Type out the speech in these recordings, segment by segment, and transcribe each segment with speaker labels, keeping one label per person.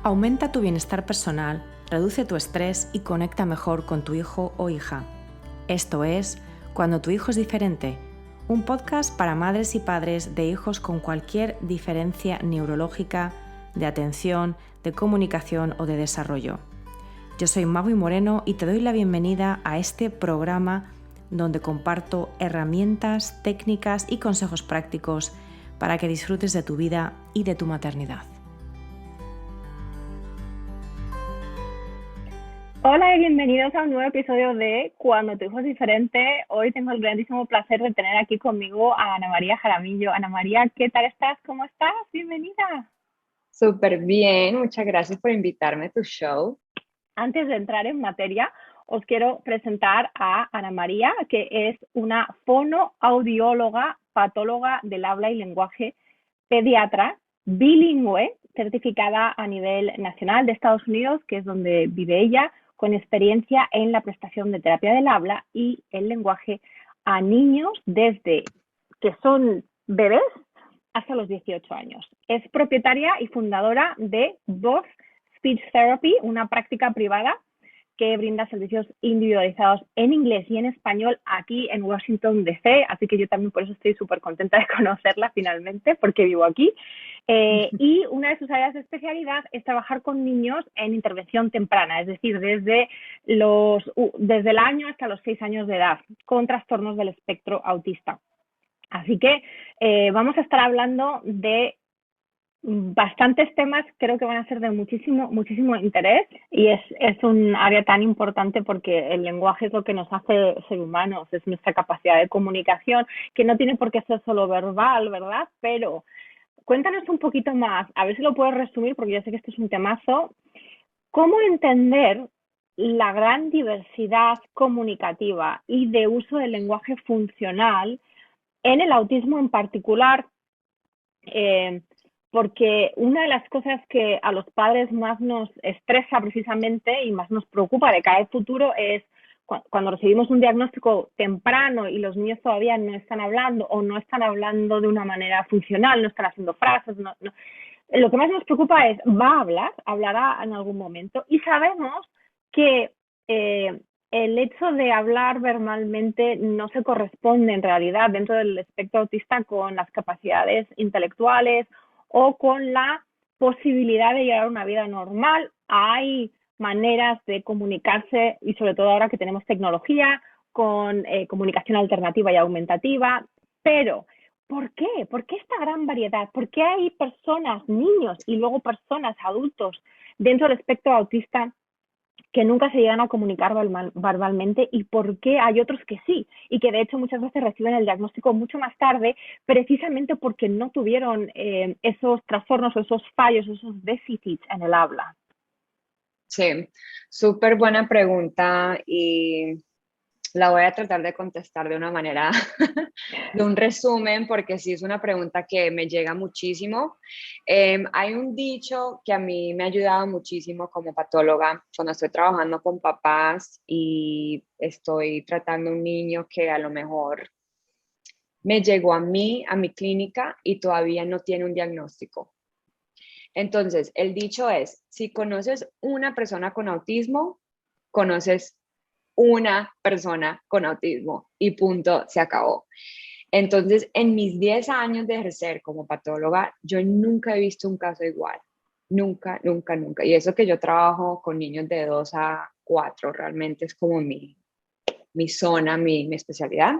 Speaker 1: Aumenta tu bienestar personal, reduce tu estrés y conecta mejor con tu hijo o hija. Esto es Cuando tu hijo es diferente, un podcast para madres y padres de hijos con cualquier diferencia neurológica, de atención, de comunicación o de desarrollo. Yo soy Magui Moreno y te doy la bienvenida a este programa donde comparto herramientas, técnicas y consejos prácticos para que disfrutes de tu vida y de tu maternidad.
Speaker 2: Hola y bienvenidos a un nuevo episodio de Cuando tu hijo es diferente. Hoy tengo el grandísimo placer de tener aquí conmigo a Ana María Jaramillo. Ana María, ¿qué tal estás? ¿Cómo estás? Bienvenida.
Speaker 3: Súper bien, muchas gracias por invitarme a tu show.
Speaker 2: Antes de entrar en materia, os quiero presentar a Ana María, que es una fonoaudióloga, patóloga del habla y lenguaje, pediatra, bilingüe, certificada a nivel nacional de Estados Unidos, que es donde vive ella, con experiencia en la prestación de terapia del habla y el lenguaje a niños desde que son bebés hasta los 18 años. Es propietaria y fundadora de Voz Speech Therapy, una práctica privada que brinda servicios individualizados en inglés y en español aquí en Washington, D.C., así que yo también por eso estoy súper contenta de conocerla finalmente, porque vivo aquí. Y una de sus áreas de especialidad es trabajar con niños en intervención temprana, es decir, desde el año hasta los 6 años de edad, con trastornos del espectro autista. Así que vamos a estar hablando de bastantes temas, creo que van a ser de muchísimo interés, y es un área tan importante porque el lenguaje es lo que nos hace ser humanos, es nuestra capacidad de comunicación, que no tiene por qué ser solo verbal, ¿verdad? Pero cuéntanos un poquito más, a ver si lo puedes resumir, porque yo sé que este es un temazo. ¿Cómo entender la gran diversidad comunicativa y de uso del lenguaje funcional en el autismo en particular? Porque una de las cosas que a los padres más nos estresa precisamente y más nos preocupa de cara al futuro es cuando recibimos un diagnóstico temprano y los niños todavía no están hablando o no están hablando de una manera funcional, no están haciendo frases. No. Lo que más nos preocupa es, ¿va a hablar? ¿Hablará en algún momento? Y sabemos que el hecho de hablar verbalmente no se corresponde en realidad dentro del espectro autista con las capacidades intelectuales o con la posibilidad de llevar una vida normal. Hay maneras de comunicarse y sobre todo ahora que tenemos tecnología con comunicación alternativa y aumentativa, pero ¿por qué? ¿Por qué esta gran variedad? ¿Por qué hay personas, niños y luego personas, adultos dentro del espectro autista que nunca se llegan a comunicar verbalmente, y por qué hay otros que sí, y que de hecho muchas veces reciben el diagnóstico mucho más tarde, precisamente porque no tuvieron esos trastornos o esos fallos, esos déficits en el habla?
Speaker 3: Sí, súper buena pregunta y la voy a tratar de contestar de una manera, de un resumen, porque sí es una pregunta que me llega muchísimo. Hay un dicho que a mí me ha ayudado muchísimo como patóloga cuando estoy trabajando con papás y estoy tratando un niño que a lo mejor me llegó a mí, a mi clínica y todavía no tiene un diagnóstico. Entonces, el dicho es, si conoces una persona con autismo, conoces una persona con autismo y punto, se acabó. Entonces, en mis 10 años de ejercer como patóloga, yo nunca he visto un caso igual. Nunca, nunca, nunca. Y eso que yo trabajo con niños de 2 a 4, realmente es como mi zona, mi especialidad.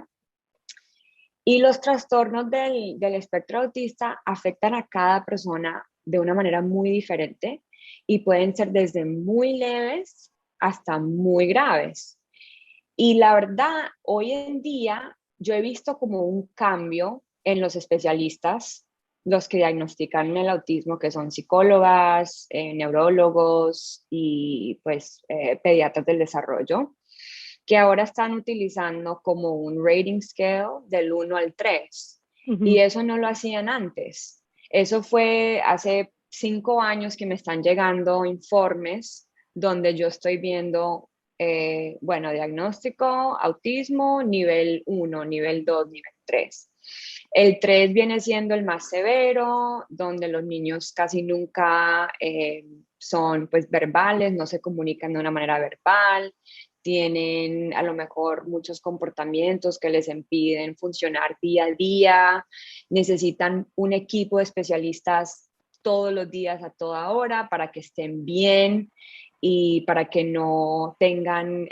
Speaker 3: Y los trastornos del espectro autista afectan a cada persona de una manera muy diferente y pueden ser desde muy leves hasta muy graves. Y la verdad, hoy en día yo he visto como un cambio en los especialistas, los que diagnostican el autismo, que son psicólogas, neurólogos y pues pediatras del desarrollo, que ahora están utilizando como un rating scale del 1 al 3. Y eso no lo hacían antes. Eso fue hace 5 años que me están llegando informes donde yo estoy viendo, diagnóstico, autismo, nivel 1, nivel 2, nivel 3. El 3 viene siendo el más severo, donde los niños casi nunca son pues verbales, no se comunican de una manera verbal, tienen a lo mejor muchos comportamientos que les impiden funcionar día a día, necesitan un equipo de especialistas todos los días a toda hora para que estén bien y para que no tengan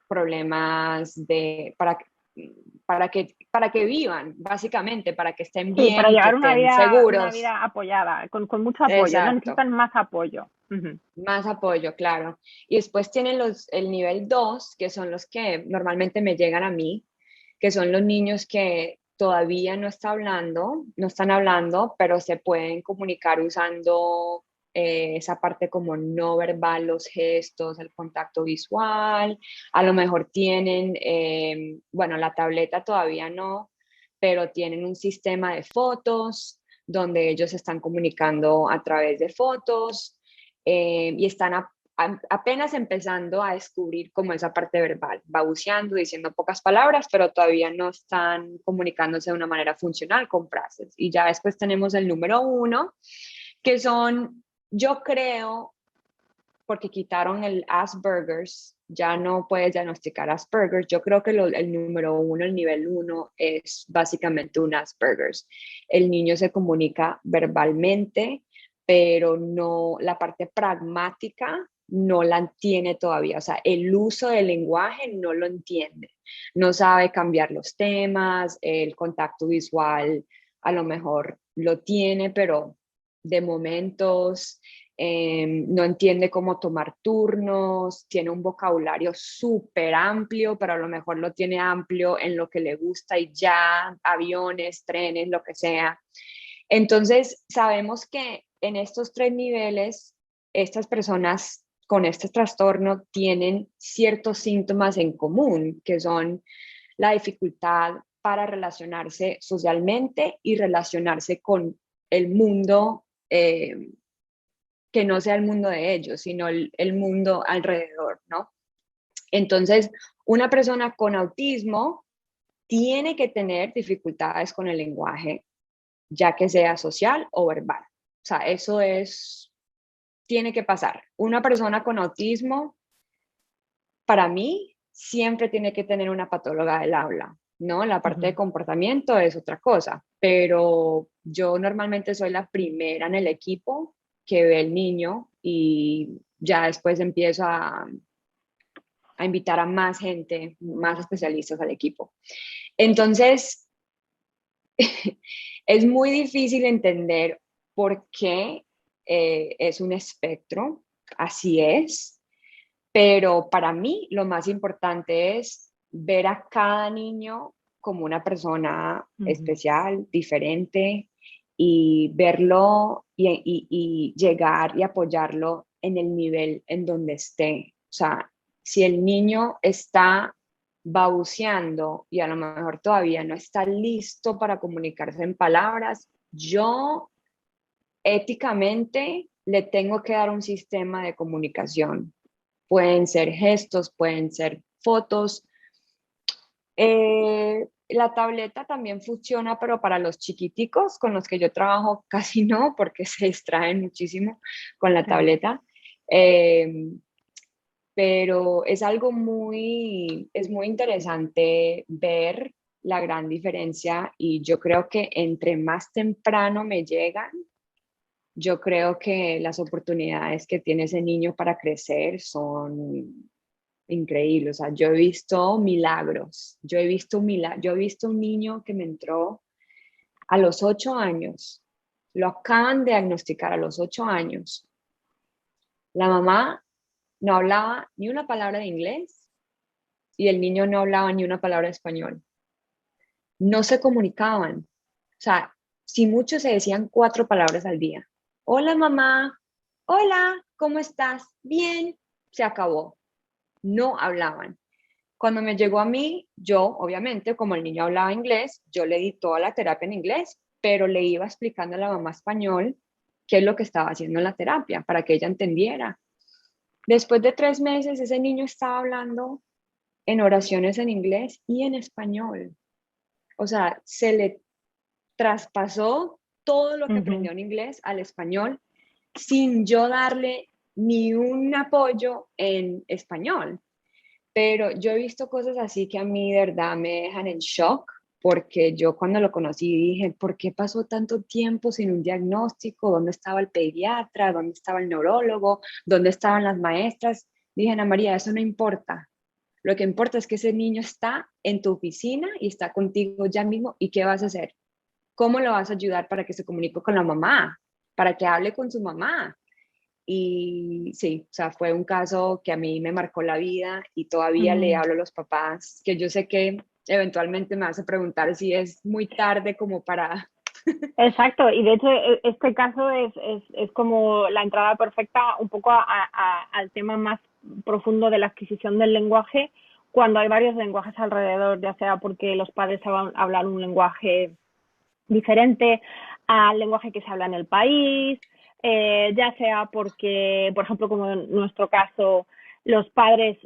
Speaker 3: problemas para que vivan, básicamente, para que estén
Speaker 2: Sí, para
Speaker 3: bien y que
Speaker 2: llevar
Speaker 3: estén
Speaker 2: una
Speaker 3: seguros.
Speaker 2: vida apoyada, con mucho apoyo, ¿no?
Speaker 3: Exacto,
Speaker 2: Necesitan más apoyo. Ujú.
Speaker 3: más apoyo, claro. Y después tienen el nivel 2 que son los que normalmente me llegan a mí, que son los niños que todavía no están hablando, pero se pueden comunicar usando esa parte como no verbal, los gestos, el contacto visual. A lo mejor tienen, bueno, la tableta todavía no, pero tienen un sistema de fotos donde ellos se están comunicando a través de fotos y están apenas empezando a descubrir como esa parte verbal, balbuceando, diciendo pocas palabras, pero todavía no están comunicándose de una manera funcional con frases. Y ya después tenemos el número 1, que son, yo creo, porque quitaron el Asperger's, ya no puedes diagnosticar Asperger's. Yo creo que el número 1, el nivel 1, es básicamente un Asperger's. El niño se comunica verbalmente, pero no, la parte pragmática no la entiende todavía. O sea, el uso del lenguaje no lo entiende. No sabe cambiar los temas, el contacto visual a lo mejor lo tiene, pero de momentos no entiende cómo tomar turnos, tiene un vocabulario súper amplio, pero a lo mejor lo tiene amplio en lo que le gusta y ya, aviones, trenes, lo que sea. Entonces, sabemos que en estos 3 niveles, estas personas con este trastorno tienen ciertos síntomas en común, que son la dificultad para relacionarse socialmente y relacionarse con el mundo que no sea el mundo de ellos, sino el mundo alrededor, ¿no? Entonces, una persona con autismo tiene que tener dificultades con el lenguaje, ya que sea social o verbal. O sea, tiene que pasar. Una persona con autismo, para mí, siempre tiene que tener una patóloga del habla, ¿no? La parte de
Speaker 2: Ujú.
Speaker 3: comportamiento es otra cosa, pero yo normalmente soy la primera en el equipo que ve el niño y ya después empiezo a invitar a más gente, más especialistas al equipo. Entonces, es muy difícil entender por qué es un espectro, así es, pero para mí lo más importante es ver a cada niño como una persona
Speaker 2: Ujú.
Speaker 3: especial, diferente, y verlo y llegar y apoyarlo en el nivel en donde esté. O sea, si el niño está balbuceando y a lo mejor todavía no está listo para comunicarse en palabras, yo éticamente le tengo que dar un sistema de comunicación. Pueden ser gestos, pueden ser fotos. La tableta también funciona, pero para los chiquiticos con los que yo trabajo casi no, porque se distraen muchísimo con la
Speaker 2: Sí.
Speaker 3: tableta. Pero es muy interesante ver la gran diferencia y yo creo que entre más temprano me llegan, yo creo que las oportunidades que tiene ese niño para crecer son increíbles. O sea, yo he visto milagros, yo he visto un niño que me entró a los 8 años, lo acaban de diagnosticar a los 8 años. La mamá no hablaba ni una palabra de inglés y el niño no hablaba ni una palabra de español. No se comunicaban. O sea, si mucho se decían 4 palabras al día. Hola mamá, hola, ¿cómo estás? Bien, se acabó. No hablaban. Cuando me llegó a mí, yo, obviamente, como el niño hablaba inglés, yo le di toda la terapia en inglés, pero le iba explicando a la mamá español qué es lo que estaba haciendo en la terapia para que ella entendiera. Después de 3 meses, ese niño estaba hablando en oraciones en inglés y en español. o sea, se le traspasó todo lo que
Speaker 2: Ujú.
Speaker 3: aprendió en inglés al español sin yo darle ni un apoyo en español. Pero yo he visto cosas así que a mí de verdad me dejan en shock, porque yo cuando lo conocí dije, ¿por qué pasó tanto tiempo sin un diagnóstico? ¿Dónde estaba el pediatra? ¿Dónde estaba el neurólogo? ¿Dónde estaban las maestras? Dije, Ana María, eso no importa. Lo que importa es que ese niño está en tu oficina y está contigo ya mismo. ¿Y qué vas a hacer? ¿Cómo lo vas a ayudar para que se comunique con la mamá? Para que hable con su mamá. Y sí, o sea, fue un caso que a mí me marcó la vida y todavía le
Speaker 2: Mm.
Speaker 3: hablo a los papás, que yo sé que eventualmente me hace preguntar si es muy tarde como para...
Speaker 2: Exacto, y de hecho este caso es como la entrada perfecta un poco al tema más profundo de la adquisición del lenguaje, cuando hay varios lenguajes alrededor, ya sea porque los padres hablan un lenguaje diferente al lenguaje que se habla en el país, ya sea porque, por ejemplo, como en nuestro caso, los padres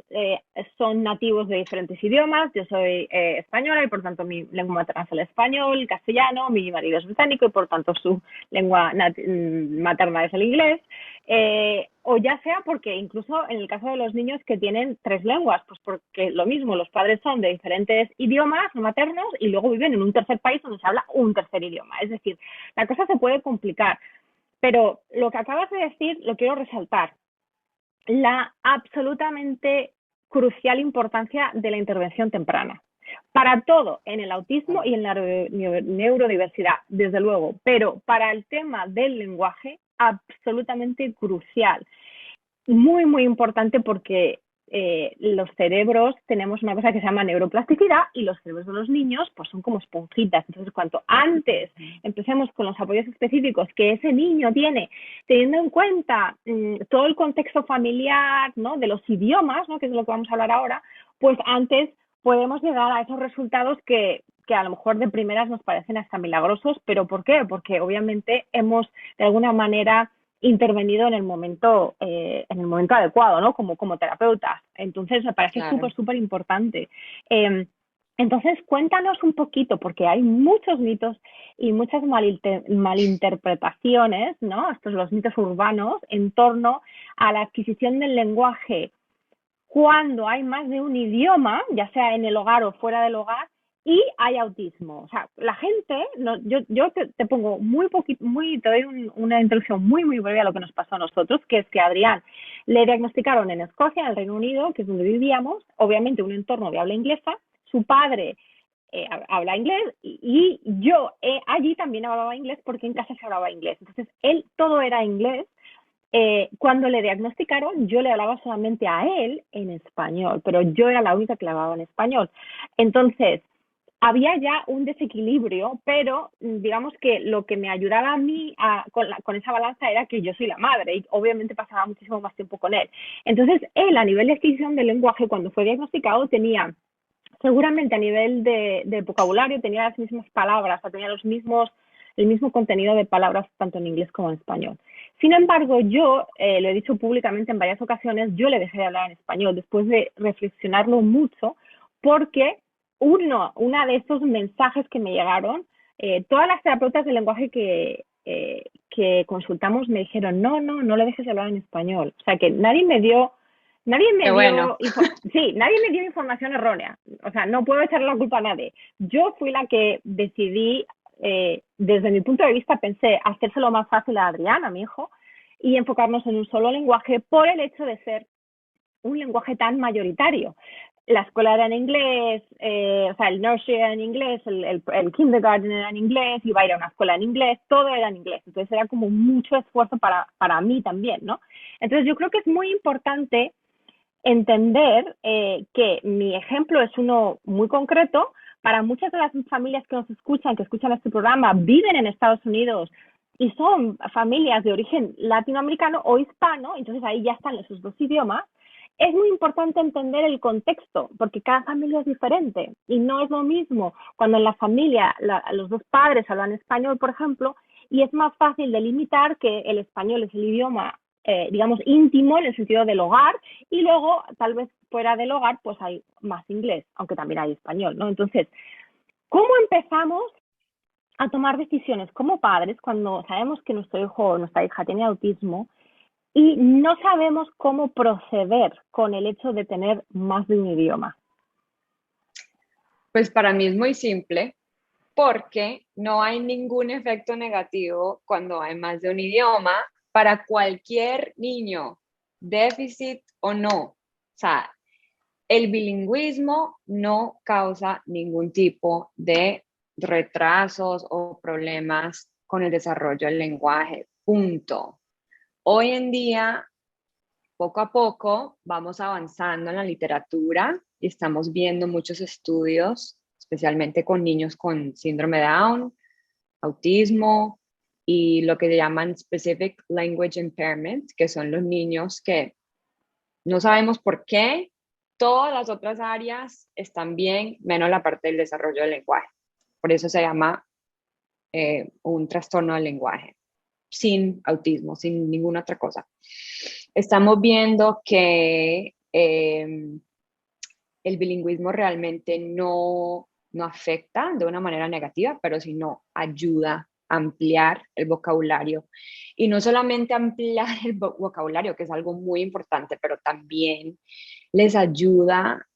Speaker 2: son nativos de diferentes idiomas. Yo soy española y por tanto mi lengua materna es el español, el castellano, mi marido es británico y por tanto su lengua materna es el inglés. O ya sea porque incluso en el caso de los niños que tienen tres lenguas, pues porque lo mismo, los padres son de diferentes idiomas maternos y luego viven en un tercer país donde se habla un tercer idioma. Es decir, la cosa se puede complicar. Pero lo que acabas de decir lo quiero resaltar. La absolutamente crucial importancia de la intervención temprana. Para todo, en el autismo y en la neurodiversidad, desde luego, pero para el tema del lenguaje, absolutamente crucial. Muy, muy importante porque los cerebros tenemos una cosa que se llama neuroplasticidad y los cerebros de los niños pues son como esponjitas. Entonces, cuanto antes empecemos con los apoyos específicos que ese niño tiene, teniendo en cuenta todo el contexto familiar, ¿no? De los idiomas, ¿no? Que es de lo que vamos a hablar ahora, pues antes podemos llegar a esos resultados que a lo mejor de primeras nos parecen hasta milagrosos. ¿Pero por qué? Porque obviamente hemos de alguna manera intervenido en el momento adecuado, ¿no? Como terapeutas. Entonces, me parece
Speaker 3: Claro.
Speaker 2: súper importante. Entonces, cuéntanos un poquito, porque hay muchos mitos y muchas malinterpretaciones, ¿no? Estos son los mitos urbanos en torno a la adquisición del lenguaje cuando hay más de un idioma, ya sea en el hogar o fuera del hogar, y hay autismo. O sea, la gente, no, yo te pongo te doy una introducción muy, muy breve a lo que nos pasó a nosotros, que es que a Adrián le diagnosticaron en Escocia, en el Reino Unido, que es donde vivíamos, obviamente un entorno de habla inglesa, su padre habla inglés y yo allí también hablaba inglés porque en casa se hablaba inglés. Entonces, él todo era inglés. Cuando le diagnosticaron, yo le hablaba solamente a él en español, pero yo era la única que le hablaba en español. Entonces, había ya un desequilibrio, pero digamos que lo que me ayudaba a mí con esa balanza era que yo soy la madre y obviamente pasaba muchísimo más tiempo con él. Entonces, él a nivel de adquisición del lenguaje, cuando fue diagnosticado, tenía seguramente a nivel de vocabulario, tenía las mismas palabras, o tenía el mismo contenido de palabras tanto en inglés como en español. Sin embargo, yo, lo he dicho públicamente en varias ocasiones, yo le dejé de hablar en español después de reflexionarlo mucho, porque una de estos mensajes que me llegaron, todas las terapeutas de lenguaje que consultamos me dijeron, no le dejes de hablar en español. O sea, que nadie me dio
Speaker 3: Qué bueno.
Speaker 2: nadie me dio información errónea. O sea, no puedo echarle la culpa a nadie. Yo fui la que decidí, desde mi punto de vista, pensé hacérselo más fácil a Adrián, a mi hijo, y enfocarnos en un solo lenguaje por el hecho de ser un lenguaje tan mayoritario. La escuela era en inglés, o sea, el nursery era en inglés, el kindergarten era en inglés, iba a ir a una escuela en inglés, todo era en inglés. Entonces era como mucho esfuerzo para mí también, ¿no? Entonces yo creo que es muy importante entender que mi ejemplo es uno muy concreto. Para muchas de las familias que escuchan este programa, viven en Estados Unidos y son familias de origen latinoamericano o hispano, entonces ahí ya están esos dos idiomas. Es muy importante entender el contexto, porque cada familia es diferente y no es lo mismo cuando en la familia los dos padres hablan español, por ejemplo, y es más fácil delimitar que el español es el idioma digamos, íntimo en el sentido del hogar, y luego, tal vez fuera del hogar, pues hay más inglés, aunque también hay español, ¿no? Entonces, ¿Cómo empezamos a tomar decisiones como padres cuando sabemos que nuestro hijo o nuestra hija tiene autismo y no sabemos cómo proceder con el hecho de tener más de un idioma?
Speaker 3: Pues para mí es muy simple, porque no hay ningún efecto negativo cuando hay más de un idioma para cualquier niño, déficit o no. O sea, el bilingüismo no causa ningún tipo de retrasos o problemas con el desarrollo del lenguaje. Punto. Hoy en día, poco a poco, vamos avanzando en la literatura y estamos viendo muchos estudios, especialmente con niños con síndrome de Down, autismo y lo que llaman Specific Language Impairment, que son los niños que no sabemos por qué todas las otras áreas están bien, menos la parte del desarrollo del lenguaje. Por eso se llama un trastorno del lenguaje, sin autismo, sin ninguna otra cosa. Estamos viendo que el bilingüismo realmente no afecta de una manera negativa, pero sino ayuda a ampliar el vocabulario. Y no solamente ampliar el vocabulario, que es algo muy importante, pero también les ayuda a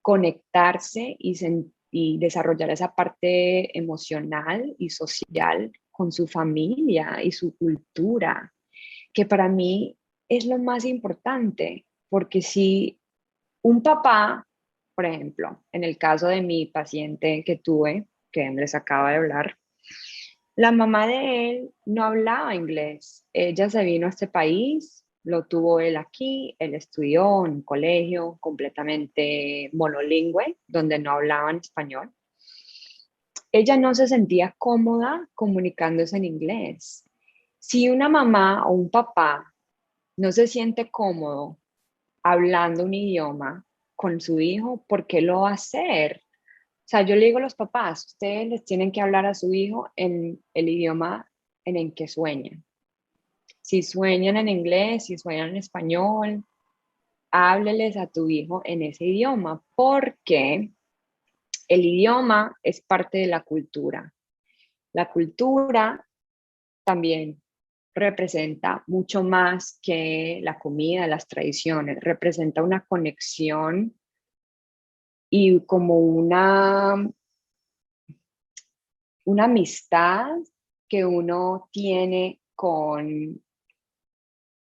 Speaker 3: conectarse y desarrollar esa parte emocional y social con su familia y su cultura, que para mí es lo más importante, porque si un papá, por ejemplo, en el caso de mi paciente que tuve, que les acaba de hablar, la mamá de él no hablaba inglés. Ella se vino a este país, lo tuvo él aquí, él estudió en un colegio completamente monolingüe, donde no hablaban español. Ella no se sentía cómoda comunicándose en inglés. Si una mamá o un papá no se siente cómodo hablando un idioma con su hijo, ¿por qué lo va a hacer? O sea, yo le digo a los papás, ustedes les tienen que hablar a su hijo en el idioma en el que sueñan. Si sueñan en inglés, si sueñan en español, hábleles a tu hijo en ese idioma, porque el idioma es parte de la cultura. La cultura también representa mucho más que la comida, las tradiciones, representa una conexión y como una amistad que uno tiene con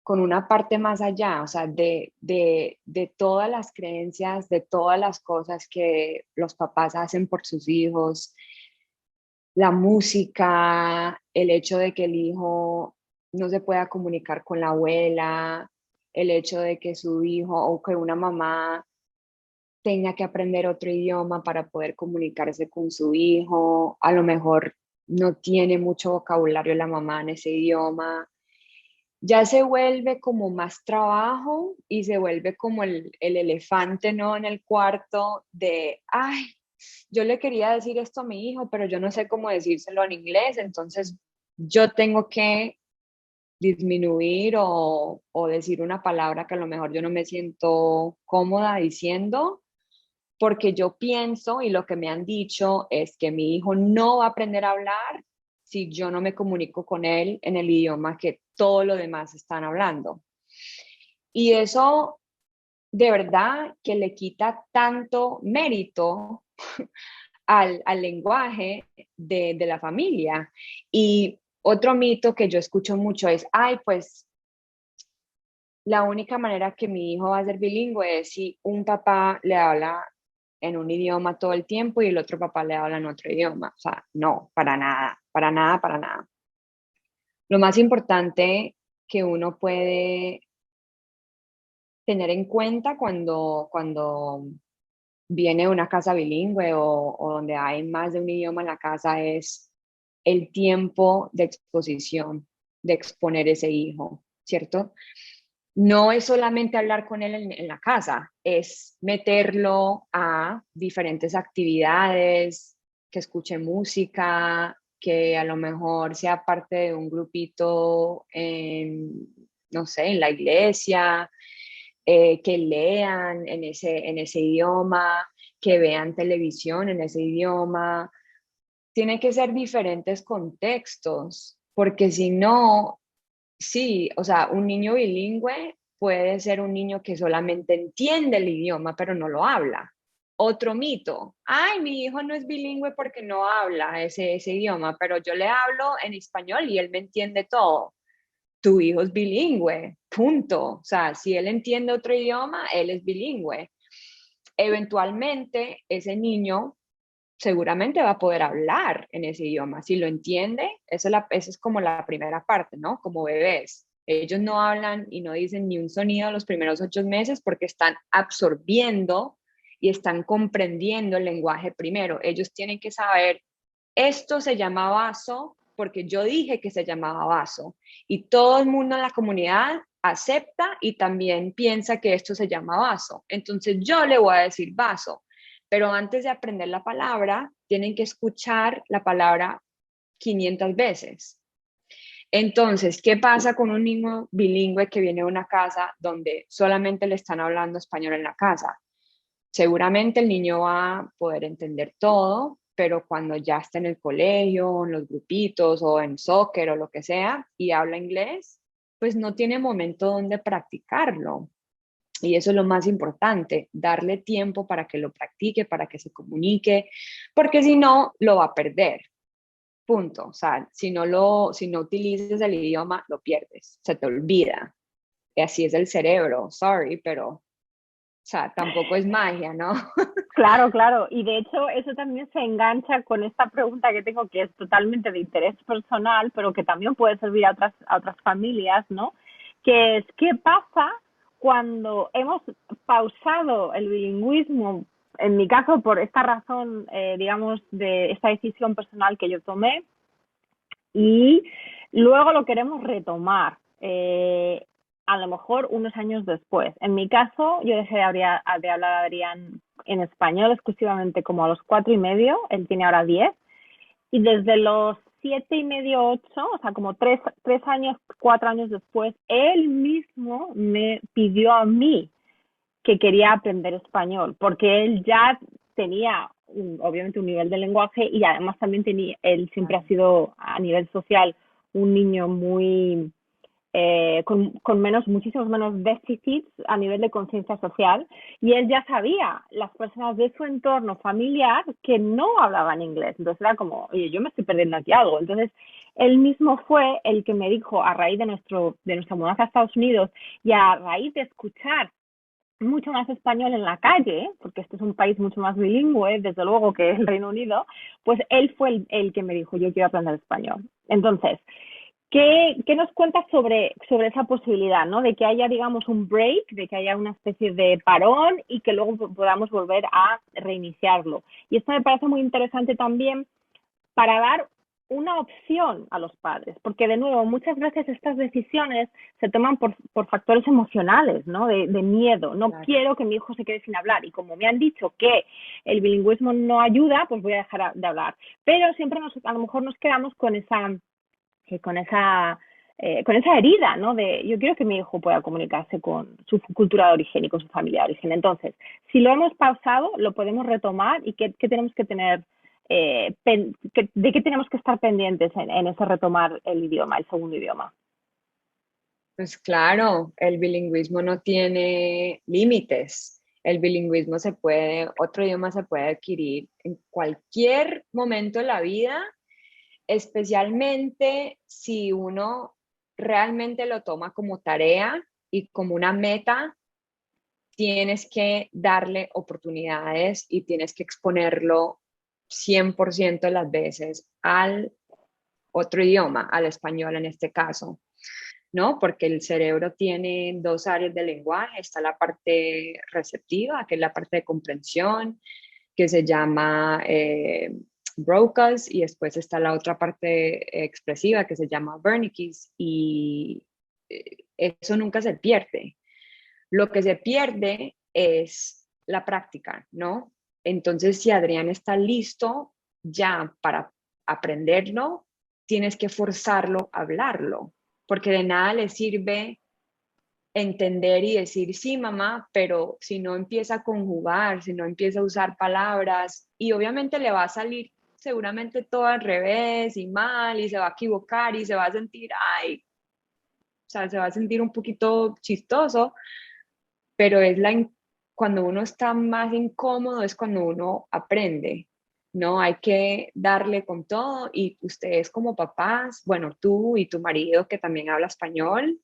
Speaker 3: una parte más allá, o sea, de todas las creencias, de todas las cosas que los papás hacen por sus hijos, la música, el hecho de que el hijo no se pueda comunicar con la abuela, el hecho de que su hijo o que una mamá tenga que aprender otro idioma para poder comunicarse con su hijo, a lo mejor no tiene mucho vocabulario la mamá en ese idioma, ya se vuelve como más trabajo y se vuelve como el elefante, ¿no? En el cuarto de, ay, yo le quería decir esto a mi hijo, pero yo no sé cómo decírselo en inglés, entonces yo tengo que disminuir o decir una palabra que a lo mejor yo no me siento cómoda diciendo, porque yo pienso y lo que me han dicho es que mi hijo no va a aprender a hablar si yo no me comunico con él en el idioma que todos los demás están hablando. Y eso de verdad que le quita tanto mérito al lenguaje de la familia. Y otro mito que yo escucho mucho es, ay, pues la única manera que mi hijo va a ser bilingüe es si un papá le habla en un idioma todo el tiempo y el otro papá le habla en otro idioma. O sea, no, para nada, para nada, para nada. Lo más importante que uno puede tener en cuenta cuando viene una casa bilingüe o donde hay más de un idioma en la casa es el tiempo de exposición, de exponer ese hijo, ¿cierto? No es solamente hablar con él en la casa, es meterlo a diferentes actividades, que escuche música, que a lo mejor sea parte de un grupito no sé, en la iglesia, que lean en ese idioma, que vean televisión en ese idioma. tiene que ser diferentes contextos, porque si no, sí, o sea, un niño bilingüe puede ser un niño que solamente entiende el idioma, pero no lo habla. Otro mito, ay, mi hijo no es bilingüe porque no habla ese idioma, pero yo le hablo en español y él me entiende todo. Tu hijo es bilingüe, punto. O sea, si él entiende otro idioma, él es bilingüe. Eventualmente, ese niño seguramente va a poder hablar en ese idioma. Si lo entiende, esa es como la primera parte, ¿no? Como bebés. Ellos no hablan y no dicen ni un sonido los primeros 8 meses porque están absorbiendo y están comprendiendo el lenguaje primero. Ellos tienen que saber, esto se llama vaso porque yo dije que se llamaba vaso. Y todo el mundo en la comunidad acepta y también piensa que esto se llama vaso. Entonces yo le voy a decir vaso, pero antes de aprender la palabra, tienen que escuchar la palabra 500 veces. Entonces, ¿qué pasa con un niño bilingüe que viene de una casa donde solamente le están hablando español en la casa? Seguramente el niño va a poder entender todo, pero cuando ya está en el colegio, en los grupitos o en soccer o lo que sea y habla inglés, pues no tiene momento donde practicarlo. Y eso es lo más importante, darle tiempo para que lo practique, para que se comunique, porque si no, lo va a perder. Punto. O sea, si no utilizas el idioma, lo pierdes, se te olvida. Y así es el cerebro, sorry, pero, o sea, tampoco es magia, ¿no?
Speaker 2: Claro, claro. Y de hecho, eso también se engancha con esta pregunta que tengo, que es totalmente de interés personal, pero que también puede servir a otras familias, ¿no? Que es, ¿qué pasa cuando hemos pausado el bilingüismo? En mi caso, por esta razón, digamos, de esta decisión personal que yo tomé, y luego lo queremos retomar, a lo mejor unos años después. En mi caso, yo dejé de hablar a Adrián en español exclusivamente como a los 4 y medio, él tiene ahora 10, y desde los 7 y medio, 8, o sea, como 3 años, 4 años después, él mismo me pidió a mí que quería aprender español, porque él ya tenía obviamente un nivel de lenguaje y además también él siempre ha sido a nivel social un niño muy muchísimos menos déficits a nivel de conciencia social, y él ya sabía las personas de su entorno familiar que no hablaban inglés. Entonces era como, oye, yo me estoy perdiendo aquí algo. Entonces él mismo fue el que me dijo, a raíz de nuestra mudanza a Estados Unidos y a raíz de escuchar mucho más español en la calle, porque este es un país mucho más bilingüe, desde luego, que el Reino Unido, pues él fue el que me dijo, yo quiero aprender español. Entonces, ¿qué nos cuentas sobre esa posibilidad, ¿no? De que haya, digamos, un break, de que haya una especie de parón y que luego podamos volver a reiniciarlo? Y esto me parece muy interesante también para dar una opción a los padres, porque de nuevo, muchas veces estas decisiones se toman por factores emocionales, ¿no? De miedo. No
Speaker 3: Claro.
Speaker 2: quiero que mi hijo se quede sin hablar, y como me han dicho que el bilingüismo no ayuda, pues voy a dejar de hablar. Pero siempre a lo mejor nos quedamos con esa herida, ¿no? De yo quiero que mi hijo pueda comunicarse con su cultura de origen y con su familia de origen. Entonces, si lo hemos pausado, lo podemos retomar, y qué tenemos que tener, de qué tenemos que estar pendientes en ese retomar el idioma, el segundo idioma.
Speaker 3: Pues claro, el bilingüismo no tiene límites. El bilingüismo otro idioma se puede adquirir en cualquier momento de la vida, especialmente si uno realmente lo toma como tarea y como una meta. Tienes que darle oportunidades y tienes que exponerlo 100% de las veces al otro idioma, al español en este caso, ¿no? Porque el cerebro tiene dos áreas de lenguaje. Está la parte receptiva, que es la parte de comprensión, que se llama Broca's, y después está la otra parte expresiva que se llama Wernicke's, y eso nunca se pierde. Lo que se pierde es la práctica, ¿no? Entonces, si Adrián está listo ya para aprenderlo, tienes que forzarlo a hablarlo, porque de nada le sirve entender y decir, sí, mamá, pero si no empieza a conjugar, si no empieza a usar palabras, y obviamente le va a salir seguramente todo al revés y mal y se va a equivocar y se va a sentir, ay, o sea, se va a sentir un poquito chistoso, pero cuando uno está más incómodo es cuando uno aprende, ¿no? Hay que darle con todo y ustedes como papás, bueno, tú y tu marido que también habla español,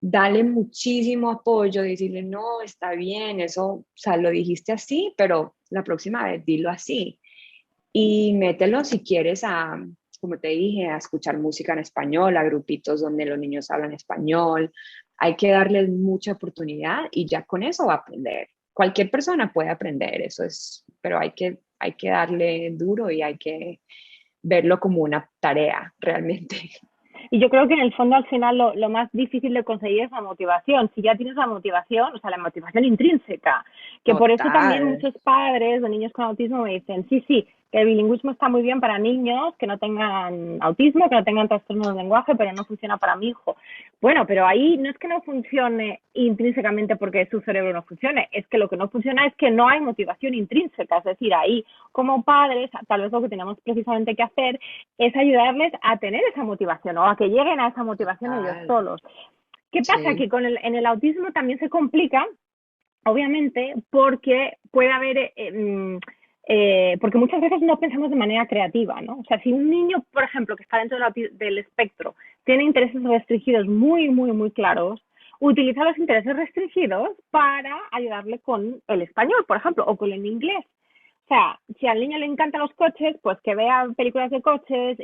Speaker 3: dale muchísimo apoyo, decirle, no, está bien, eso, o sea, lo dijiste así, pero la próxima vez dilo así. Y mételo si quieres como te dije, a escuchar música en español, a grupitos donde los niños hablan español. Hay que darles mucha oportunidad y ya con eso va a aprender. Cualquier persona puede aprender, eso es, pero hay que darle duro y hay que verlo como una tarea realmente.
Speaker 2: Y yo creo que en el fondo al final lo más difícil de conseguir es la motivación. Si ya tienes la motivación, o sea, la motivación intrínseca, que por eso también
Speaker 3: Total.
Speaker 2: muchos padres de niños con autismo me dicen, sí, sí, que el bilingüismo está muy bien para niños que no tengan autismo, que no tengan trastorno de lenguaje, pero no funciona para mi hijo. Bueno, pero ahí no es que no funcione intrínsecamente porque su cerebro no funcione, es que lo que no funciona es que no hay motivación intrínseca, es decir, ahí como padres, tal vez lo que tenemos precisamente que hacer es ayudarles a tener esa motivación o a que lleguen a esa motivación ellos
Speaker 3: Total.
Speaker 2: solos. ¿Qué pasa?
Speaker 3: Sí.
Speaker 2: Que en el autismo también se complica, obviamente, porque puede haber, porque muchas veces no pensamos de manera creativa, ¿no? O sea, si un niño, por ejemplo, que está dentro del espectro, tiene intereses restringidos muy, muy, muy claros, utiliza los intereses restringidos para ayudarle con el español, por ejemplo, o con el inglés. O sea, si al niño le encantan los coches, pues que vea películas de coches,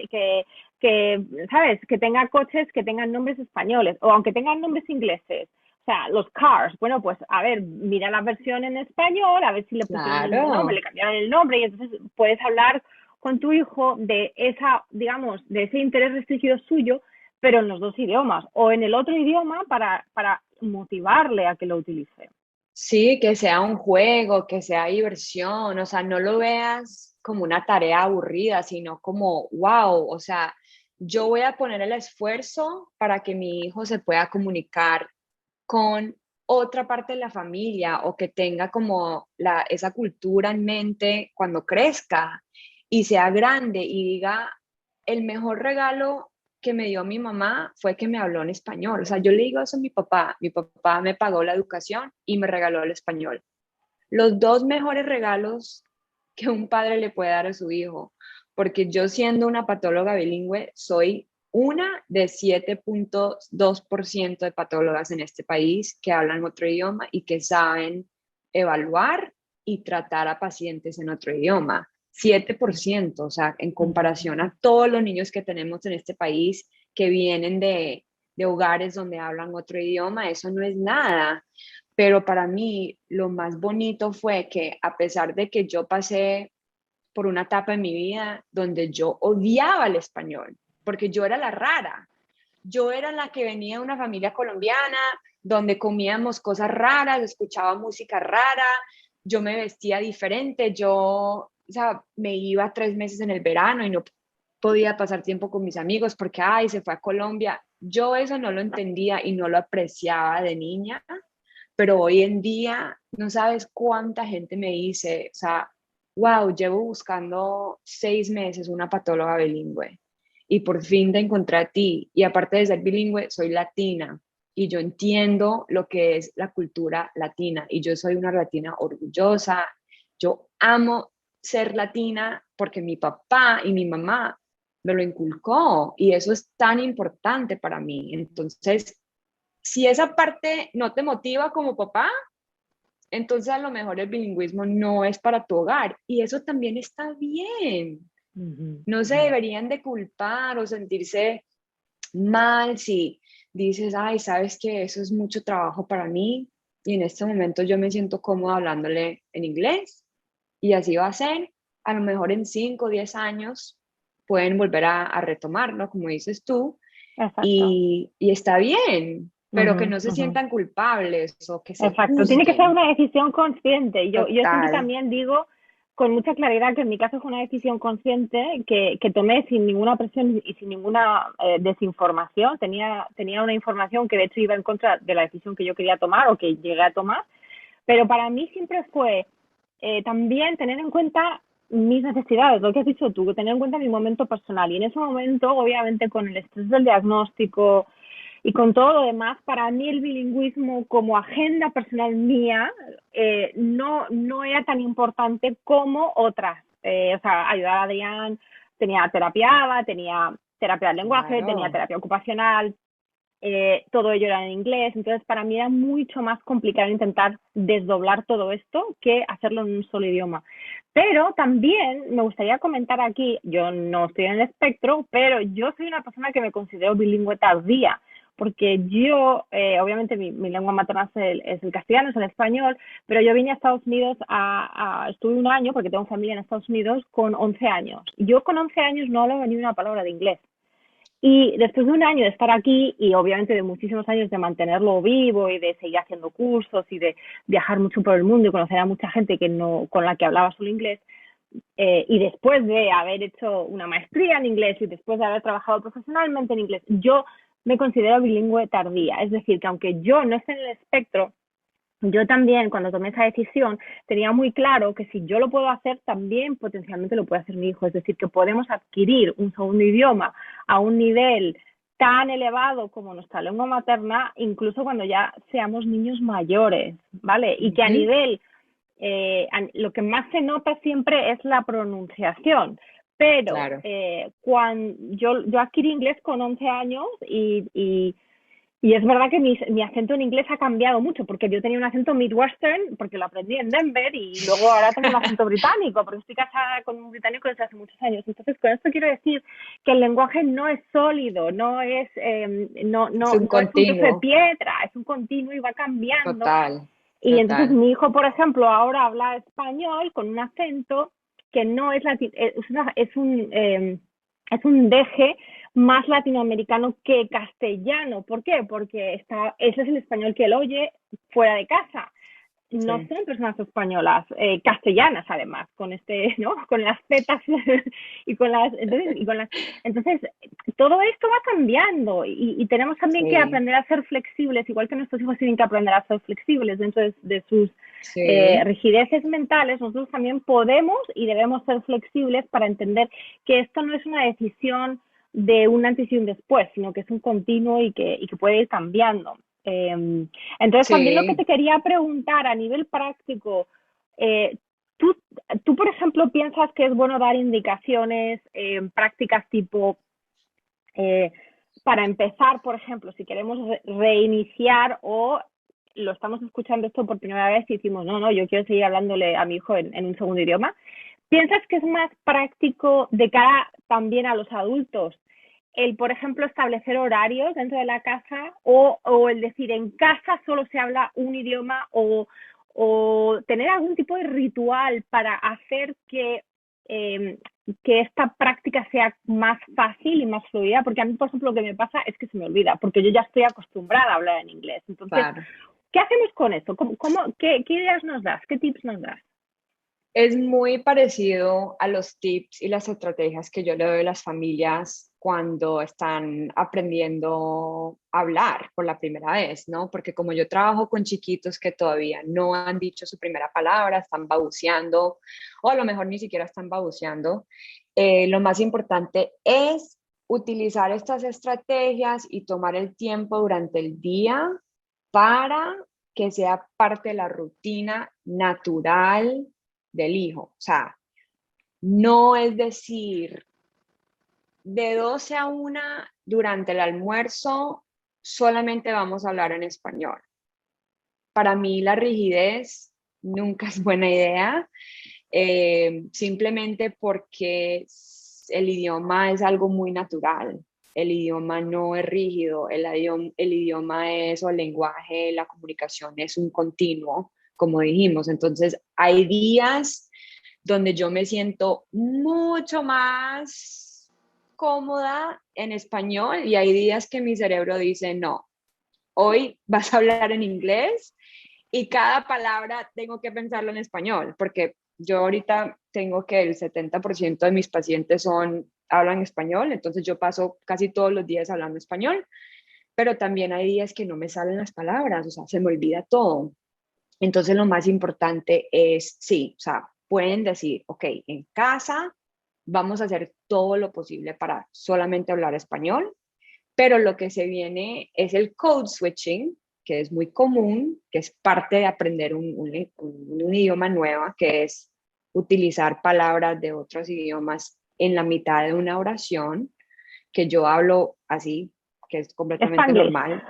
Speaker 2: ¿sabes? Que tenga coches que tengan nombres españoles, o aunque tengan nombres ingleses. O sea, los Cars, bueno, pues a ver, mira la versión en español, a ver si le pusieron el mismo nombre,
Speaker 3: Claro.
Speaker 2: le cambiaron el nombre, y entonces puedes hablar con tu hijo de esa, digamos, de ese interés restringido suyo, pero en los dos idiomas, o en el otro idioma para motivarle a que lo utilice.
Speaker 3: Sí, que sea un juego, que sea diversión, o sea, no lo veas como una tarea aburrida, sino como, wow, o sea, yo voy a poner el esfuerzo para que mi hijo se pueda comunicar con otra parte de la familia o que tenga como esa cultura en mente cuando crezca y sea grande y diga, el mejor regalo que me dio mi mamá fue que me habló en español. O sea, yo le digo eso a mi papá me pagó la educación y me regaló el español. Los dos mejores regalos que un padre le puede dar a su hijo, porque yo siendo una patóloga bilingüe soy una de 7.2% de patólogas en este país que hablan otro idioma y que saben evaluar y tratar a pacientes en otro idioma. 7%, o sea, en comparación a todos los niños que tenemos en este país que vienen de hogares donde hablan otro idioma, eso no es nada. Pero para mí lo más bonito fue que a pesar de que yo pasé por una etapa en mi vida donde yo odiaba el español, porque yo era la rara, yo era la que venía de una familia colombiana, donde comíamos cosas raras, escuchaba música rara, yo me vestía diferente, yo, o sea, me iba 3 meses en el verano y no podía pasar tiempo con mis amigos porque, ay, se fue a Colombia. Yo eso no lo entendía y no lo apreciaba de niña, pero hoy en día no sabes cuánta gente me dice, o sea, wow, llevo buscando 6 meses una patóloga bilingüe y por fin te encontré a ti. Y aparte de ser bilingüe, soy latina y yo entiendo lo que es la cultura latina y yo soy una latina orgullosa. Yo amo ser latina porque mi papá y mi mamá me lo inculcó y eso es tan importante para mí. Entonces, si esa parte no te motiva como papá, entonces a lo mejor el bilingüismo no es para tu hogar y eso también está bien. No se deberían de culpar o sentirse mal si dices, ay, sabes que eso es mucho trabajo para mí y en este momento yo me siento cómoda hablándole en inglés y así va a ser. A lo mejor en 5 o 10 años pueden volver a retomarlo, como dices tú,
Speaker 2: Exacto.
Speaker 3: y está bien, pero que
Speaker 2: Ujú,
Speaker 3: no se
Speaker 2: ujú.
Speaker 3: sientan culpables o que se
Speaker 2: Exacto, tiene que ser
Speaker 3: juzguen.
Speaker 2: una decisión consciente. Yo siempre
Speaker 3: Total.
Speaker 2: también digo con mucha claridad que en mi caso fue una decisión consciente que tomé sin ninguna presión y sin ninguna desinformación. Tenía una información que de hecho iba en contra de la decisión que yo quería tomar o que llegué a tomar, pero para mí siempre fue también tener en cuenta mis necesidades, lo que has dicho tú, que tener en cuenta mi momento personal. Y en ese momento, obviamente, con el estrés del diagnóstico y con todo lo demás, para mí el bilingüismo como agenda personal mía no era tan importante como otras. O sea, ayudar a Adrián, tenía terapia ABA, tenía terapia del lenguaje, tenía
Speaker 3: Claro.
Speaker 2: terapia ocupacional, todo ello era en inglés, entonces para mí era mucho más complicado intentar desdoblar todo esto que hacerlo en un solo idioma. Pero también me gustaría comentar aquí, yo no estoy en el espectro, pero yo soy una persona que me considero bilingüe tardía, porque yo, obviamente mi lengua materna es el castellano, es el español, pero yo vine a Estados Unidos, estuve un año, porque tengo familia en Estados Unidos, con 11 años. Yo con 11 años no hablaba ni una palabra de inglés. Y después de un año de estar aquí y obviamente de muchísimos años de mantenerlo vivo y de seguir haciendo cursos y de viajar mucho por el mundo y conocer a mucha gente que no, con la que hablaba solo inglés, y después de haber hecho una maestría en inglés y después de haber trabajado profesionalmente en inglés, yo me considero bilingüe tardía. Es decir, que aunque yo no esté en el espectro, yo también, cuando tomé esa decisión, tenía muy claro que si yo lo puedo hacer, también potencialmente lo puede hacer mi hijo. Es decir, que podemos adquirir un segundo idioma a un nivel tan elevado como nuestra lengua materna, incluso cuando ya seamos niños mayores, ¿vale? Y que a
Speaker 3: Ujú.
Speaker 2: nivel, lo que más se nota siempre es la pronunciación. Pero
Speaker 3: Claro.
Speaker 2: cuando yo adquirí inglés con 11 años y es verdad que mi acento en inglés ha cambiado mucho, porque yo tenía un acento midwestern, porque lo aprendí en Denver, y luego ahora tengo un acento británico, porque estoy casada con un británico desde hace muchos años. Entonces, con esto quiero decir que el lenguaje no es sólido,
Speaker 3: Es un
Speaker 2: no es un trozo de
Speaker 3: continuo.
Speaker 2: piedra, es un continuo y va cambiando.
Speaker 3: Total,
Speaker 2: Y entonces
Speaker 3: total.
Speaker 2: mi hijo, por ejemplo, ahora habla español con un acento que no es es un deje más latinoamericano que castellano. ¿Por qué? Porque ese es el español que él oye fuera de casa. No
Speaker 3: Sí.
Speaker 2: son personas españolas, castellanas además, con ¿no? Con las zetas y con entonces, todo esto va cambiando y tenemos también que
Speaker 3: Sí,
Speaker 2: aprender a ser flexibles, igual que nuestros hijos tienen que aprender a ser flexibles dentro de sus
Speaker 3: sí,
Speaker 2: rigideces mentales. Nosotros también podemos y debemos ser flexibles para entender que esto no es una decisión de un antes y un después, sino que es un continuo y que puede ir cambiando. Entonces, también lo que
Speaker 3: sí.
Speaker 2: te quería preguntar a nivel práctico, eh, ¿tú, tú, por ejemplo, piensas que es bueno dar indicaciones prácticas tipo, eh, para empezar, por ejemplo, si queremos reiniciar o lo estamos escuchando esto por primera vez y decimos, no, yo quiero seguir hablándole a mi hijo en un segundo idioma? ¿Piensas que es más práctico de cara también a los adultos el, por ejemplo, establecer horarios dentro de la casa o el decir en casa solo se habla un idioma o tener algún tipo de ritual para hacer que esta práctica sea más fácil y más fluida? Porque a mí, por ejemplo, lo que me pasa es que se me olvida, porque yo ya estoy acostumbrada a hablar en inglés. Entonces,
Speaker 3: Claro.
Speaker 2: ¿qué hacemos con esto? ¿Qué ideas nos das? ¿Qué tips nos das?
Speaker 3: Es muy parecido a los tips y las estrategias que yo le doy a las familias cuando están aprendiendo a hablar por la primera vez, ¿no? Porque como yo trabajo con chiquitos que todavía no han dicho su primera palabra, están balbuceando, o a lo mejor ni siquiera están balbuceando, lo más importante es utilizar estas estrategias y tomar el tiempo durante el día para que sea parte de la rutina natural del hijo. O sea, no es decir, de 12 a 1 durante el almuerzo solamente vamos a hablar en español. Para mí la rigidez nunca es buena idea, simplemente porque el idioma es algo muy natural. El idioma no es rígido, el idioma es, o el lenguaje, la comunicación es un continuo, como dijimos. Entonces, hay días donde yo me siento mucho más cómoda en español y hay días que mi cerebro dice, no, hoy vas a hablar en inglés y cada palabra tengo que pensarlo en español, porque yo ahorita tengo que el 70% de mis pacientes hablan español, entonces yo paso casi todos los días hablando español, pero también hay días que no me salen las palabras, o sea, se me olvida todo. Entonces lo más importante es, sí, o sea, pueden decir, ok, en casa vamos a hacer todo lo posible para solamente hablar español, pero lo que se viene es el code switching, que es muy común, que es parte de aprender un idioma nuevo, que es utilizar palabras de otros idiomas en la mitad de una oración, que yo hablo así, que es completamente
Speaker 2: Spanglish.
Speaker 3: normal.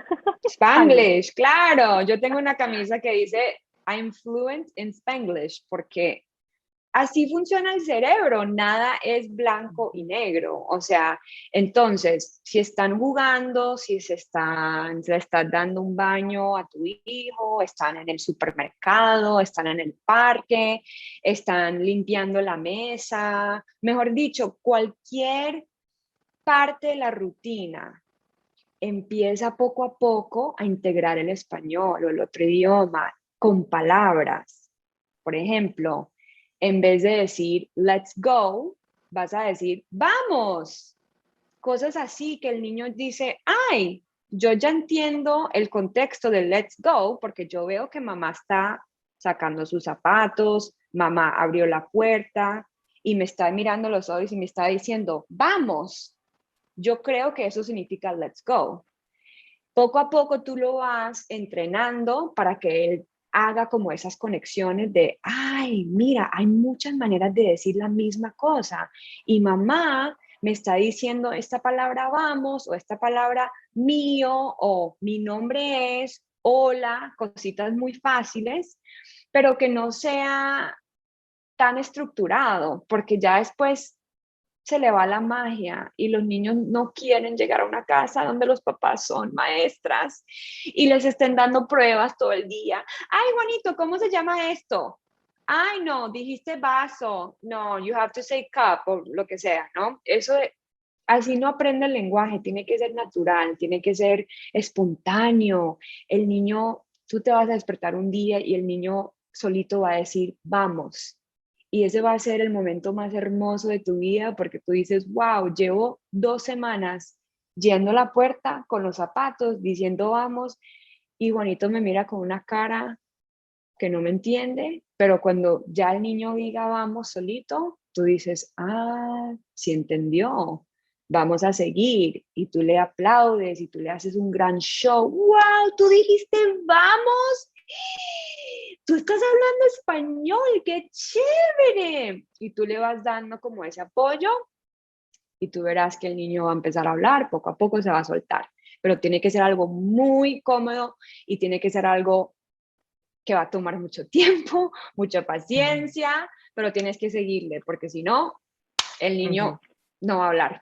Speaker 2: Spanglish.
Speaker 3: Spanglish, claro. Yo tengo una camisa que dice I'm fluent in Spanglish, porque así funciona el cerebro, nada es blanco y negro. O sea, entonces, si están jugando, si le estás dando un baño a tu hijo, están en el supermercado, están en el parque, están limpiando la mesa, mejor dicho, cualquier parte de la rutina, empieza poco a poco a integrar el español o el otro idioma con palabras. Por ejemplo, en vez de decir let's go, vas a decir vamos. Cosas así que el niño dice, ay, yo ya entiendo el contexto de let's go porque yo veo que mamá está sacando sus zapatos, mamá abrió la puerta y me está mirando los ojos y me está diciendo, vamos. Yo creo que eso significa let's go. Poco a poco tú lo vas entrenando para que él haga como esas conexiones de, ay, mira, hay muchas maneras de decir la misma cosa. Y mamá me está diciendo esta palabra vamos o esta palabra mío o mi nombre es, hola, cositas muy fáciles, pero que no sea tan estructurado, porque ya después se le va la magia y los niños no quieren llegar a una casa donde los papás son maestras y les estén dando pruebas todo el día. Ay, Juanito, ¿cómo se llama esto? Ay, no, dijiste vaso. No, you have to say cup o lo que sea, ¿no? Así no aprende el lenguaje, tiene que ser natural, tiene que ser espontáneo. El niño, tú te vas a despertar un día y el niño solito va a decir, vamos. Y ese va a ser el momento más hermoso de tu vida porque tú dices, wow, llevo 2 semanas yendo a la puerta con los zapatos, diciendo vamos, y Juanito me mira con una cara que no me entiende, pero cuando ya el niño diga vamos solito, tú dices, ah, sí entendió, vamos a seguir, y tú le aplaudes y tú le haces un gran show, wow, tú dijiste vamos, tú estás hablando español, qué chévere, y tú le vas dando como ese apoyo y tú verás que el niño va a empezar a hablar, poco a poco se va a soltar, pero tiene que ser algo muy cómodo y tiene que ser algo que va a tomar mucho tiempo, mucha paciencia, pero tienes que seguirle, porque si no, el niño no va a hablar.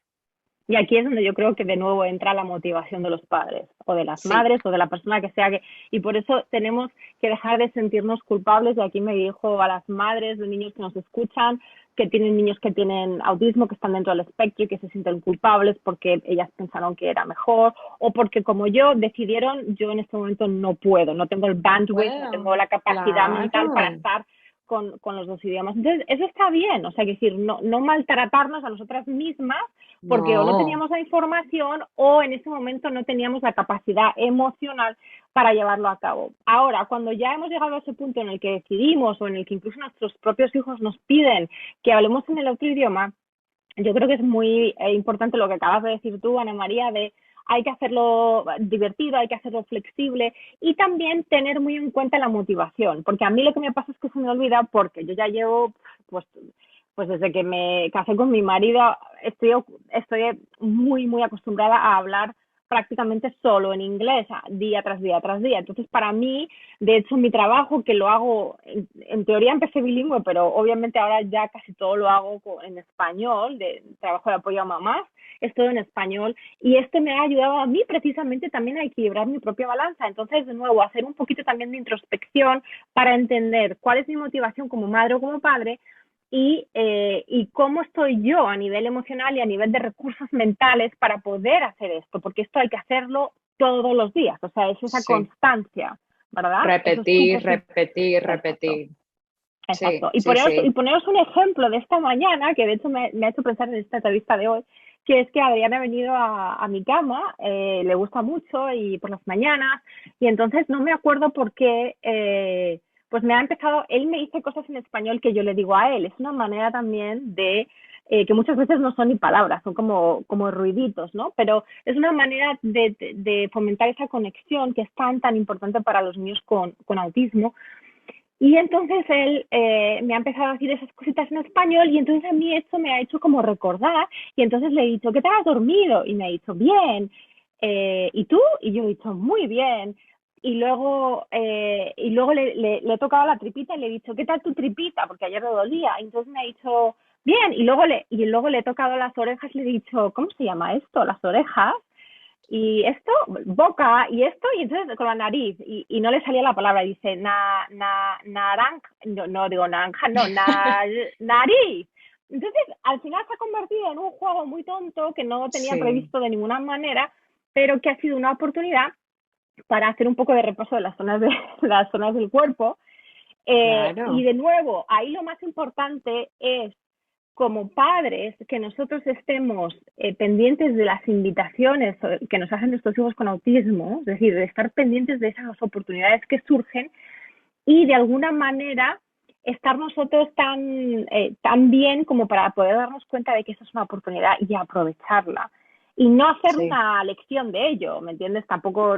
Speaker 2: Y aquí es donde yo creo que de nuevo entra la motivación de los padres o de las
Speaker 3: Sí.
Speaker 2: madres o de la persona que sea y por eso tenemos que dejar de sentirnos culpables. Y aquí me dirijo a las madres de niños que nos escuchan, que tienen niños que tienen autismo, que están dentro del espectro y que se sienten culpables porque ellas pensaron que era mejor o porque como yo decidieron, yo en este momento no puedo, no tengo el bandwidth, no tengo la capacidad mental para estar con los dos idiomas. Entonces, eso está bien, o sea, que decir, no maltratarnos a nosotras mismas porque o no teníamos la información o en ese momento no teníamos la capacidad emocional para llevarlo a cabo. Ahora, cuando ya hemos llegado a ese punto en el que decidimos o en el que incluso nuestros propios hijos nos piden que hablemos en el otro idioma, yo creo que es muy importante lo que acabas de decir tú, Ana María, de hay que hacerlo divertido, hay que hacerlo flexible y también tener muy en cuenta la motivación, porque a mí lo que me pasa es que se me olvida porque yo ya llevo, pues desde que me casé con mi marido, estoy muy, muy acostumbrada a hablar prácticamente solo en inglés, día tras día tras día. Entonces, para mí, de hecho, mi trabajo, que lo hago, en teoría empecé bilingüe, pero obviamente ahora ya casi todo lo hago en español, de trabajo de apoyo a mamás, es todo en español, y esto me ha ayudado a mí precisamente también a equilibrar mi propia balanza. Entonces, de nuevo, hacer un poquito también de introspección para entender cuál es mi motivación como madre o como padre, y cómo estoy yo a nivel emocional y a nivel de recursos mentales para poder hacer esto, porque esto hay que hacerlo todos los días, o sea, es esa constancia, ¿verdad?
Speaker 3: Repetir, repetir, repetir.
Speaker 2: Exacto.
Speaker 3: Sí,
Speaker 2: y poneros un ejemplo de esta mañana, que de hecho me ha hecho pensar en esta entrevista de hoy, que es que Adriana ha venido a mi cama, le gusta mucho y por las mañanas, y entonces no me acuerdo por qué pues él me dice cosas en español que yo le digo a él. Es una manera también de que muchas veces no son ni palabras, son como ruiditos, ¿no? Pero es una manera de fomentar esa conexión que es tan importante para los niños con autismo. Y entonces él me ha empezado a decir esas cositas en español y entonces a mí esto me ha hecho como recordar y entonces le he dicho, ¿qué tal has dormido? Y me ha dicho, bien. ¿Y tú? Y yo he dicho, muy bien. Y luego le he tocado la tripita y le he dicho, ¿qué tal tu tripita? Porque ayer le dolía. Y entonces me ha dicho, bien. Y luego le he tocado las orejas y le he dicho, ¿cómo se llama esto? Las orejas. Y esto, boca, y esto, y entonces con la nariz, y no le salía la palabra, dice, naranja, no digo naranja, no, nariz. Entonces, al final se ha convertido en un juego muy tonto que no tenía
Speaker 3: Sí,
Speaker 2: previsto de ninguna manera, pero que ha sido una oportunidad para hacer un poco de repaso de las las zonas del cuerpo. Y
Speaker 3: claro.
Speaker 2: de nuevo, ahí lo más importante es como padres, que nosotros estemos pendientes de las invitaciones que nos hacen nuestros hijos con autismo, es decir, de estar pendientes de esas oportunidades que surgen y de alguna manera estar nosotros tan bien como para poder darnos cuenta de que esa es una oportunidad y aprovecharla. Y no hacer
Speaker 3: Sí,
Speaker 2: una lección de ello, ¿me entiendes? Tampoco,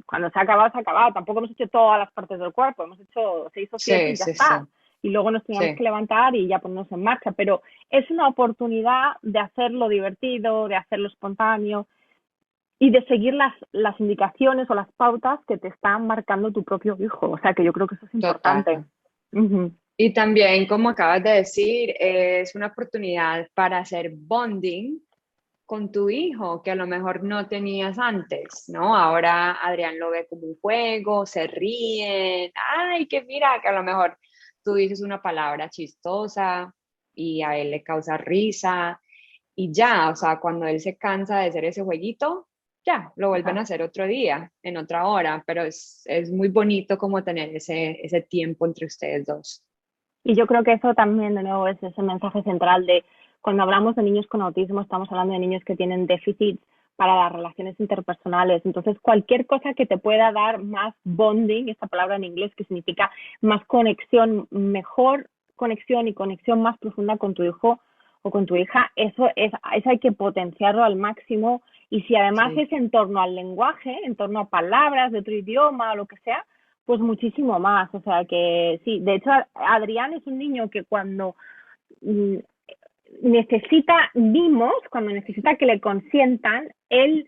Speaker 2: cuando se ha acabado, se ha acabado. Tampoco hemos hecho todas las partes del cuerpo, hemos hecho 6 o 7
Speaker 3: sí,
Speaker 2: y ya
Speaker 3: sí, sí,
Speaker 2: está. Y luego nos teníamos
Speaker 3: sí.
Speaker 2: que levantar y ya ponernos en marcha. Pero es una oportunidad de hacerlo divertido, de hacerlo espontáneo y de seguir las indicaciones o las pautas que te están marcando tu propio hijo. O sea que yo creo que eso es importante.
Speaker 3: Total.
Speaker 2: Uh-huh.
Speaker 3: Y también, como acabas de decir, es una oportunidad para hacer bonding con tu hijo que a lo mejor no tenías antes, ¿no? Ahora Adrián lo ve como un juego, se ríen, ay, que mira, que a lo mejor tú dices una palabra chistosa y a él le causa risa y ya, o sea, cuando él se cansa de hacer ese jueguito, ya, lo vuelven a hacer otro día, en otra hora, pero es muy bonito como tener ese tiempo entre ustedes dos.
Speaker 2: Y yo creo que eso también, de nuevo, es ese mensaje central de cuando hablamos de niños con autismo, estamos hablando de niños que tienen déficit para las relaciones interpersonales. Entonces, cualquier cosa que te pueda dar más bonding, esta palabra en inglés que significa más conexión, mejor conexión y conexión más profunda con tu hijo o con tu hija, eso hay que potenciarlo al máximo. Y si además
Speaker 3: Sí.
Speaker 2: es en torno al lenguaje, en torno a palabras de otro idioma o lo que sea, pues muchísimo más, o sea que sí, de hecho Adrián es un niño que cuando mm, necesita mimos, cuando necesita que le consientan, él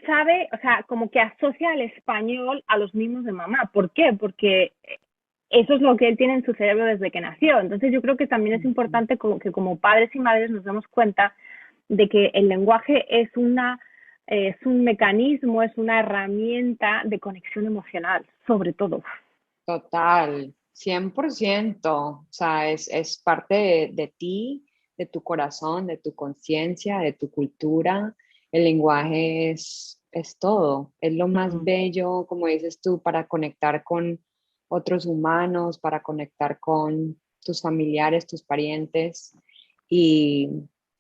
Speaker 2: sabe, o sea, como que asocia el español a los mimos de mamá. ¿Por qué? Porque eso es lo que él tiene en su cerebro desde que nació. Entonces yo creo que también es
Speaker 3: Ujú.
Speaker 2: importante que como padres y madres nos demos cuenta de que el lenguaje es un mecanismo, es una herramienta de conexión emocional, sobre todo.
Speaker 3: Total, 100%. O sea, es parte de ti, de tu corazón, de tu conciencia, de tu cultura. El lenguaje es todo, es lo más
Speaker 2: Mm.
Speaker 3: bello, como dices tú, para conectar con otros humanos, para conectar con tus familiares, tus parientes. Y,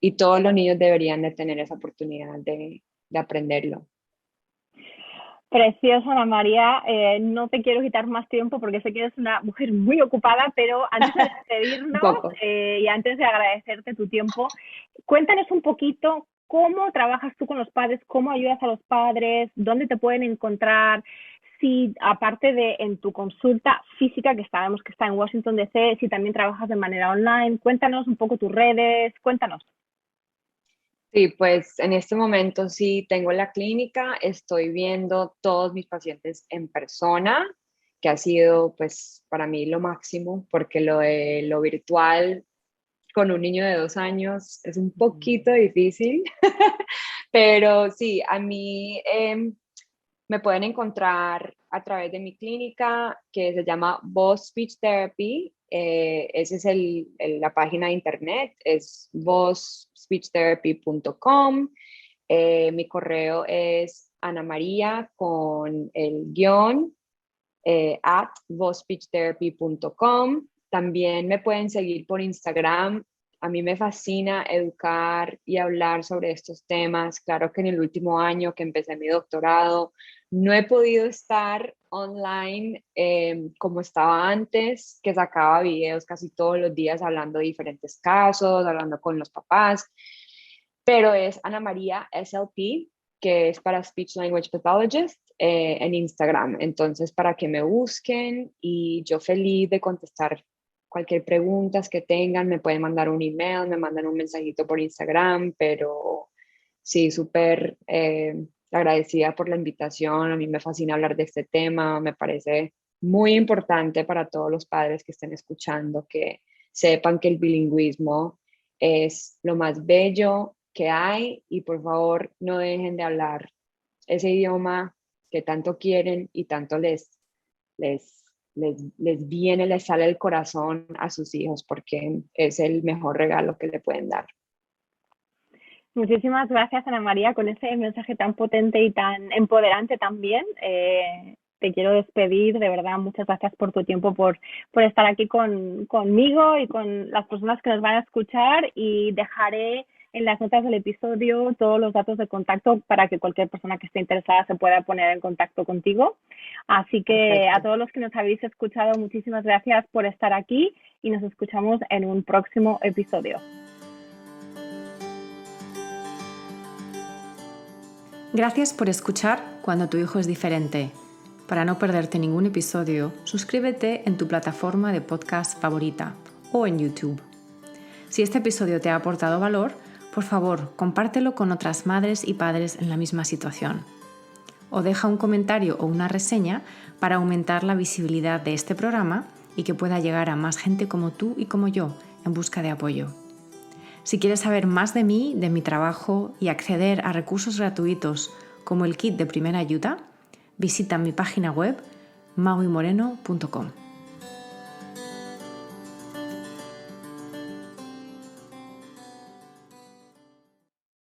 Speaker 3: y todos los niños deberían de tener esa oportunidad de aprenderlo.
Speaker 2: Preciosa, Ana María. No te quiero quitar más tiempo porque sé que eres una mujer muy ocupada, pero antes de
Speaker 3: Un
Speaker 2: despedirnos
Speaker 3: poco.
Speaker 2: y antes de agradecerte tu tiempo, cuéntanos un poquito cómo trabajas tú con los padres, cómo ayudas a los padres, dónde te pueden encontrar, si aparte de en tu consulta física, que sabemos que está en Washington DC, si también trabajas de manera online. Cuéntanos un poco tus redes, cuéntanos.
Speaker 3: Sí, pues en este momento sí tengo la clínica, estoy viendo todos mis pacientes en persona, que ha sido pues para mí lo máximo, porque lo de lo virtual con un niño de 2 años es un poquito difícil, pero sí, a mí me pueden encontrar a través de mi clínica que se llama Voz Speech Therapy. Esa es la página de internet, es vozspeechtherapy.com. Mi correo es Ana María con el guión at vozspeechtherapy.com. También me pueden seguir por Instagram A mí me fascina educar y hablar sobre estos temas. Claro que en el último año que empecé mi doctorado, no he podido estar online como estaba antes, que sacaba videos casi todos los días hablando de diferentes casos, hablando con los papás, pero es Ana María SLP, que es para Speech Language Pathologist en Instagram. Entonces, para que me busquen y yo feliz de contestar cualquier pregunta que tengan, me pueden mandar un email, me mandan un mensajito por Instagram, pero sí, súper agradecida por la invitación. A mí me fascina hablar de este tema, me parece muy importante para todos los padres que estén escuchando, que sepan que el bilingüismo es lo más bello que hay y por favor no dejen de hablar ese idioma que tanto quieren y tanto les viene, les sale el corazón a sus hijos, porque es el mejor regalo que le pueden dar.
Speaker 2: Muchísimas gracias, Ana María, con ese mensaje tan potente y tan empoderante también. Te quiero despedir, de verdad, muchas gracias por tu tiempo, por estar aquí conmigo y con las personas que nos van a escuchar, y dejaré en las notas del episodio todos los datos de contacto para que cualquier persona que esté interesada se pueda poner en contacto contigo. Así que
Speaker 3: Perfecto.
Speaker 2: a todos los que nos habéis escuchado, muchísimas gracias por estar aquí y nos escuchamos en un próximo episodio.
Speaker 1: Gracias por escuchar Cuando tu hijo es diferente. Para no perderte ningún episodio, suscríbete en tu plataforma de podcast favorita o en YouTube. Si este episodio te ha aportado valor, por favor, compártelo con otras madres y padres en la misma situación. O deja un comentario o una reseña para aumentar la visibilidad de este programa y que pueda llegar a más gente como tú y como yo en busca de apoyo. Si quieres saber más de mí, de mi trabajo y acceder a recursos gratuitos como el kit de primera ayuda, visita mi página web mauimoreno.com.